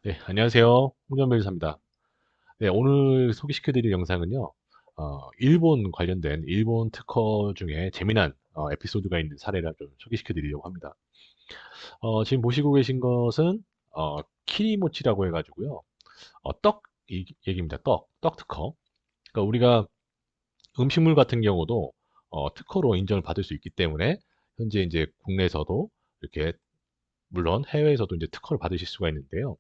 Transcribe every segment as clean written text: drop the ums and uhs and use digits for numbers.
네, 안녕하세요. 홍정벨사입니다. 네, 오늘 소개시켜드릴 영상은요, 일본 관련된 일본 특허 중에 재미난 에피소드가 있는 사례를 좀 소개시켜드리려고 합니다. 지금 보시고 계신 것은 키리모치라고 해가지고요, 떡 얘기입니다. 떡 특허. 그러니까 우리가 음식물 같은 경우도 특허로 인정을 받을 수 있기 때문에 현재 이제 국내에서도 이렇게 물론 해외에서도 이제 특허를 받으실 수가 있는데요.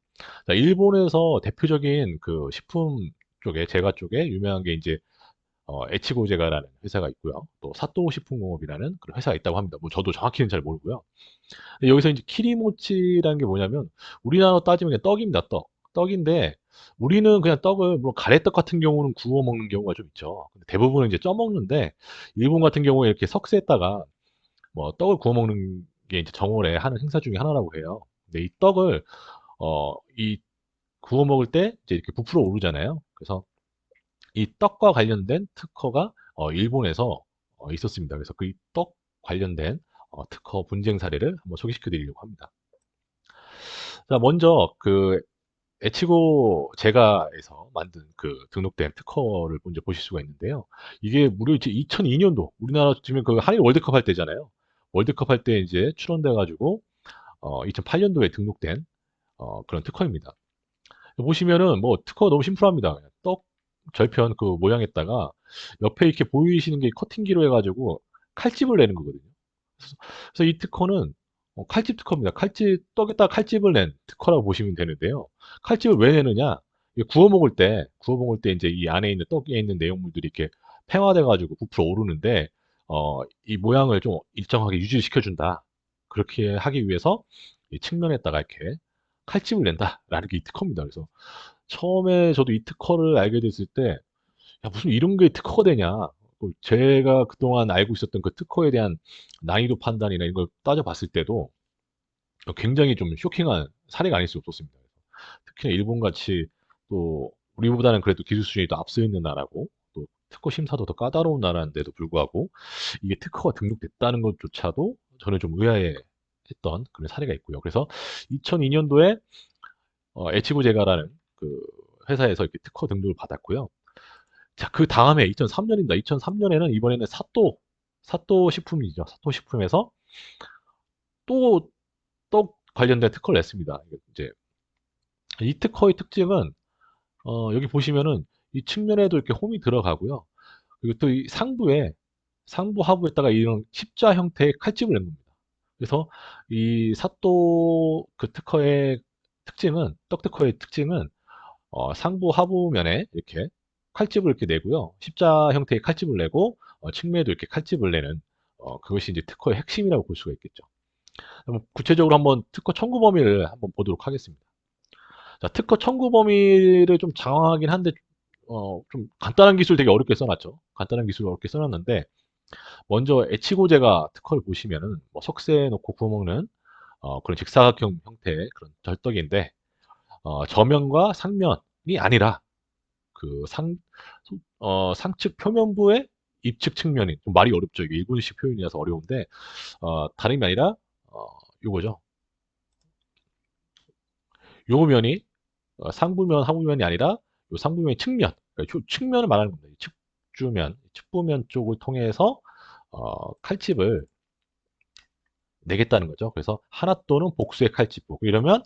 자, 일본에서 대표적인 그 식품 쪽에 제과 쪽에 유명한 게 이제 에치고제가라는 회사가 있고요. 또 사또 식품공업이라는 그런 회사가 있다고 합니다. 뭐 저도 정확히는 잘 모르고요. 근데 여기서 이제 키리모치라는 게 뭐냐면 우리나라로 따지면 그냥 떡입니다. 떡. 떡인데 우리는 그냥 떡을 뭐 가래떡 같은 경우는 구워 먹는 경우가 좀 있죠. 근데 대부분은 이제 쪄 먹는데 일본 같은 경우에 이렇게 석쇠에다가 뭐 떡을 구워 먹는 게 이제 정월에 하는 행사 중에 하나라고 해요. 근데 이 떡을 이 구워 먹을 때 이제 이렇게 부풀어 오르잖아요. 그래서 이 떡과 관련된 특허가 일본에서 있었습니다. 그래서 그 떡 관련된 특허 분쟁 사례를 한번 소개시켜 드리려고 합니다. 자, 먼저 그 에치고 제가에서 만든 그 등록된 특허를 먼저 보실 수가 있는데요. 이게 무려 이제 2002년도 우리나라 지금 그 한일 월드컵 할 때잖아요. 월드컵 할 때 이제 출원돼 가지고 2008년도에 등록된 그런 특허입니다. 보시면은 뭐 특허가 너무 심플합니다. 그냥 떡 절편 그 모양에다가 옆에 이렇게 보이시는 게 커팅기로 해가지고 칼집을 내는 거거든요. 그래서 이 특허는 칼집 특허입니다. 칼집 떡에다가 칼집을 낸 특허라고 보시면 되는데요. 칼집을 왜 내느냐? 이게 구워 먹을 때 이제 이 안에 있는 떡에 있는 내용물들이 이렇게 팽화돼가지고 부풀어 오르는데 이 모양을 좀 일정하게 유지시켜 준다. 그렇게 하기 위해서 이 측면에다가 이렇게 칼집을 낸다라는 게 이 특허입니다. 그래서 처음에 저도 이 특허를 알게 됐을 때, 야, 무슨 이런 게 특허가 되냐. 제가 그동안 알고 있었던 그 특허에 대한 난이도 판단이나 이런 걸 따져봤을 때도 굉장히 좀 쇼킹한 사례가 아닐 수 없었습니다. 특히나 일본같이 또 우리보다는 그래도 기술 수준이 더 앞서 있는 나라고 또 특허 심사도 더 까다로운 나라인데도 불구하고 이게 특허가 등록됐다는 것조차도 저는 좀 의아해했던 그런 사례가 있고요. 그래서 2002년도에 에치고제가라는 그 회사에서 이렇게 특허 등록을 받았고요. 자, 그 다음에 2003년입니다. 2003년에는 이번에는 사또 식품이죠. 사또 식품에서 또 떡 관련된 특허를 냈습니다. 이제 이 특허의 특징은 여기 보시면은 이 측면에도 이렇게 홈이 들어가고요. 그리고 또 이 상부 하부에다가 이런 십자 형태의 칼집을 낸 겁니다. 그래서 이 사또 그 특허의 특징은 떡 특허의 특징은 상부 하부면에 이렇게 칼집을 이렇게 내고요. 십자 형태의 칼집을 내고 측면에도 이렇게 칼집을 내는 그것이 이제 특허의 핵심이라고 볼 수가 있겠죠. 그럼 구체적으로 한번 특허 청구 범위를 한번 보도록 하겠습니다. 자, 특허 청구 범위를 좀 장황하긴 한데 좀 간단한 기술 되게 어렵게 써놨죠. 간단한 기술 어렵게 써놨는데 먼저 에치고제가 특허를 보시면은 뭐 석쇠에 넣고 구워먹는 그런 직사각형 형태의 그런 절떡인데 저면과 상면이 아니라 그 상측 표면부의 입측 측면이 좀 말이 어렵죠. 이게 일본식 표현이라서 어려운데 다름이 아니라 요거죠. 요 면이 상부면 하부면이 아니라 요 상부면의 측면, 그러니까 측면을 말하는 겁니다. 측주면, 측부면 쪽을 통해서 칼집을 내겠다는 거죠. 그래서 하나 또는 복수의 칼집 보고 이러면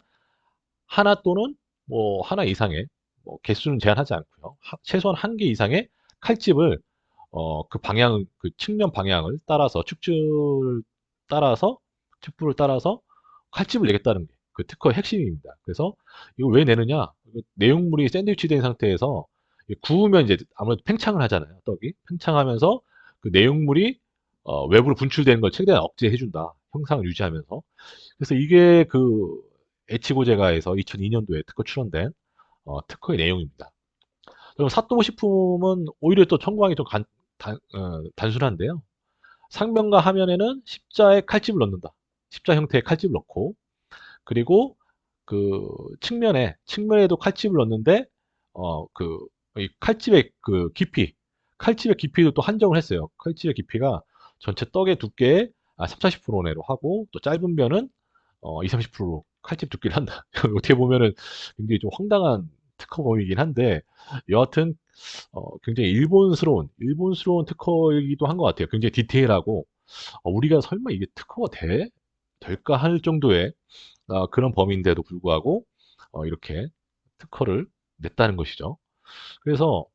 하나 또는 뭐 하나 이상의 뭐 개수는 제한하지 않고요. 최소한 한 개 이상의 칼집을 그 방향, 그 측면 방향을 따라서 따라서 축부를 따라서 칼집을 내겠다는 게 그 특허의 핵심입니다. 그래서 이거 왜 내느냐? 내용물이 샌드위치 된 상태에서 구우면 이제 아무래도 팽창을 하잖아요. 떡이 팽창하면서 그 내용물이 외부로 분출되는 걸 최대한 억제해준다. 형상을 유지하면서. 그래서 이게 그 에치고제가에서 2002년도에 특허 출원된 특허의 내용입니다. 그럼 사또 식품은 오히려 또 청구하기 좀 단순한데요. 상면과 하면에는 십자의 칼집을 넣는다. 십자 형태의 칼집을 넣고 그리고 그 측면에도 칼집을 넣는데 그 이 칼집의 그 깊이 칼집의 깊이도 또 한정을 했어요. 칼집의 깊이가 전체 떡의 두께의 3, 40% 내로 하고 또 짧은 면은 2, 30%로 칼집 두께를 한다. 어떻게 보면은 굉장히 좀 황당한 특허범이긴 한데 여하튼 굉장히 일본스러운 특허이기도 한 것 같아요. 굉장히 디테일하고 우리가 설마 이게 특허가 될까 할 정도의 그런 범위인데도 불구하고 이렇게 특허를 냈다는 것이죠. 그래서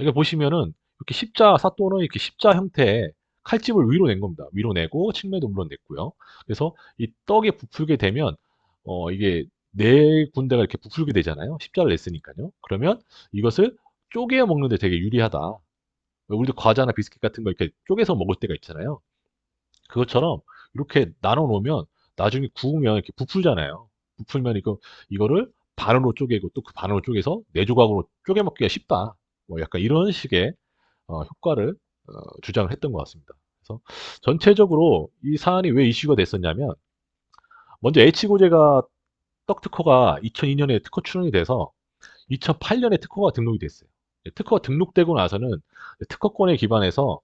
이거 보시면은 이렇게 사또는 이렇게 십자 형태의 칼집을 위로 낸 겁니다. 위로 내고 측면도 물론 냈고요. 그래서 이 떡에 부풀게 되면 이게 네 군데가 이렇게 부풀게 되잖아요. 십자를 냈으니까요. 그러면 이것을 쪼개 먹는데 되게 유리하다. 우리도 과자나 비스킷 같은 거 이렇게 쪼개서 먹을 때가 있잖아요. 그것처럼 이렇게 나눠 놓으면 나중에 구우면 이렇게 부풀잖아요. 부풀면 이거를 반으로 쪼개고 또 그 반으로 쪼개서 네 조각으로 쪼개 먹기가 쉽다. 뭐 약간 이런 식의 효과를 주장을 했던 것 같습니다. 그래서 전체적으로 이 사안이 왜 이슈가 됐었냐면 먼저 H고제가 떡 특허가 2002년에 특허 출원이 돼서 2008년에 특허가 등록이 됐어요. 특허가 등록되고 나서는 특허권에 기반해서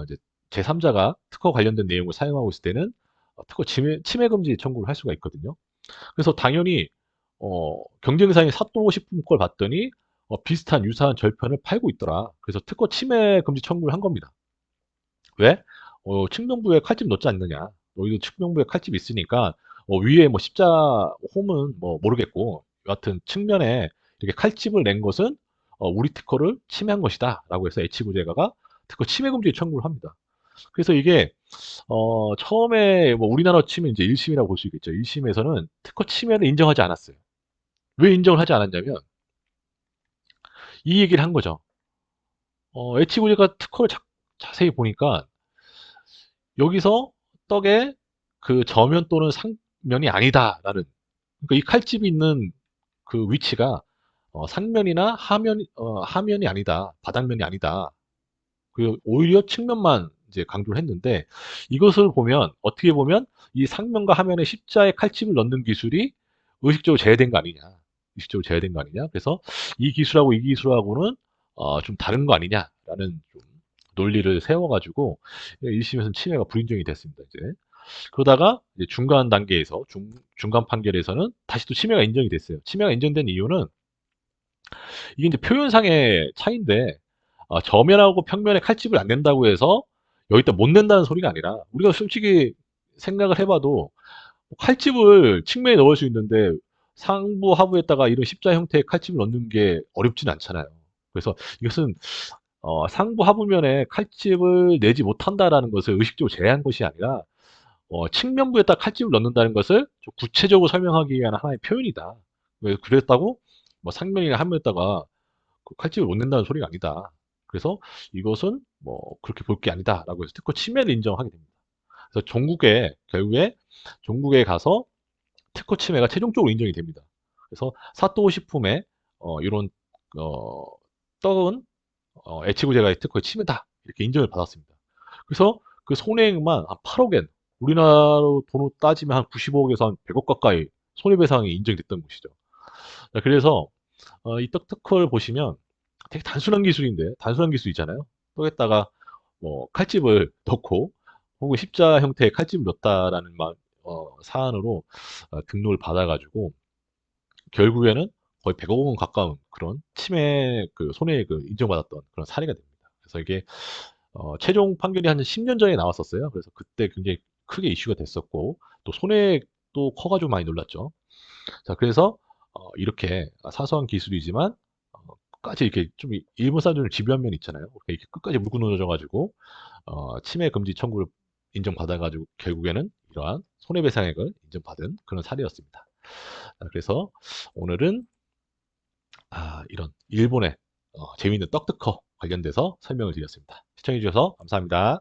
이제 제3자가 특허 관련된 내용을 사용하고 있을 때는 특허 침해 금지 청구를 할 수가 있거든요. 그래서 당연히 경쟁사인 사또 식품 걸 봤더니 비슷한 유사한 절편을 팔고 있더라. 그래서 특허 침해 금지 청구를 한 겁니다. 왜? 측면부에 칼집 넣지 않느냐. 너희도 측면부에 칼집 있으니까 위에 뭐 십자 홈은 뭐 모르겠고 여하튼 측면에 이렇게 칼집을 낸 것은 우리 특허를 침해한 것이다. 라고 해서 H구제가가 특허 침해 금지 청구를 합니다. 그래서 이게 처음에 뭐 우리나라 치면 이제 1심이라고 볼 수 있겠죠. 1심에서는 특허 침해를 인정하지 않았어요. 왜 인정을 하지 않았냐면 이 얘기를 한 거죠. H구제가 특허를 자세히 보니까 여기서 떡의 그 저면 또는 상면이 아니다라는 그러니까 이 칼집이 있는 그 위치가 상면이나 하면이 아니다. 바닥면이 아니다. 그 오히려 측면만 이제 강조를 했는데 이것을 보면 어떻게 보면 이 상면과 하면에 십자에 칼집을 넣는 기술이 의식적으로 제외된 거 아니냐. 의식적으로 제외된 거 아니냐. 그래서 이 기술하고 이 기술하고는 좀 다른 거 아니냐라는 좀 논리를 세워가지고 1심에서는 침해가 불인정이 됐습니다. 이제 그러다가 이제 중간 단계에서 중간 판결에서는 다시 또 침해가 인정이 됐어요. 침해가 인정된 이유는 이게 이제 표현상의 차이인데 저면하고 평면에 칼집을 안 낸다고 해서 여기다 못 낸다는 소리가 아니라 우리가 솔직히 생각을 해봐도 칼집을 측면에 넣을 수 있는데 상부 하부에다가 이런 십자 형태의 칼집을 넣는 게 어렵진 않잖아요. 그래서 이것은 상부 하부면에 칼집을 내지 못한다라는 것을 의식적으로 제외한 것이 아니라 측면부에다 칼집을 넣는다는 것을 좀 구체적으로 설명하기 위한 하나의 표현이다. 그랬다고 뭐 상면이나 하면에다가 그 칼집을 못 낸다는 소리가 아니다. 그래서 이것은 뭐 그렇게 볼 게 아니다라고 해서 특허 침해를 인정하게 됩니다. 그래서 결국에 종국에 가서 특허 침해가 최종적으로 인정이 됩니다. 그래서 사또 식품의 이런 어, 떡은 H구제가의 특허의 침해다 이렇게 인정을 받았습니다. 그래서 그 손해액만 한 8억엔 우리나라 돈으로 따지면 한 95억에서 한 100억 가까이 손해배상이 인정됐던 것이죠. 그래서 이 떡특허를 보시면 되게 단순한 기술인데 단순한 기술이잖아요. 떡에다가 뭐 칼집을 넣고 혹은 십자 형태의 칼집을 넣었다라는 사안으로 등록을 받아가지고 결국에는 거의 100억 원 가까운 그런 침해 그 손해액을 인정받았던 그런 사례가 됩니다. 그래서 이게 최종 판결이 한 10년 전에 나왔었어요. 그래서 그때 굉장히 크게 이슈가 됐었고 또 손해액도 커가지고 많이 놀랐죠. 자, 그래서 이렇게 사소한 기술이지만 끝까지 이렇게 좀 일본 사람들을 지배한 면이 있잖아요. 그러니까 이렇게 끝까지 물고 늘어져가지고 침해 금지 청구를 인정받아가지고 결국에는 이러한 손해배상액을 인정받은 그런 사례였습니다. 그래서 오늘은 이런 일본의 재미있는 떡특허 관련돼서 설명을 드렸습니다. 시청해주셔서 감사합니다.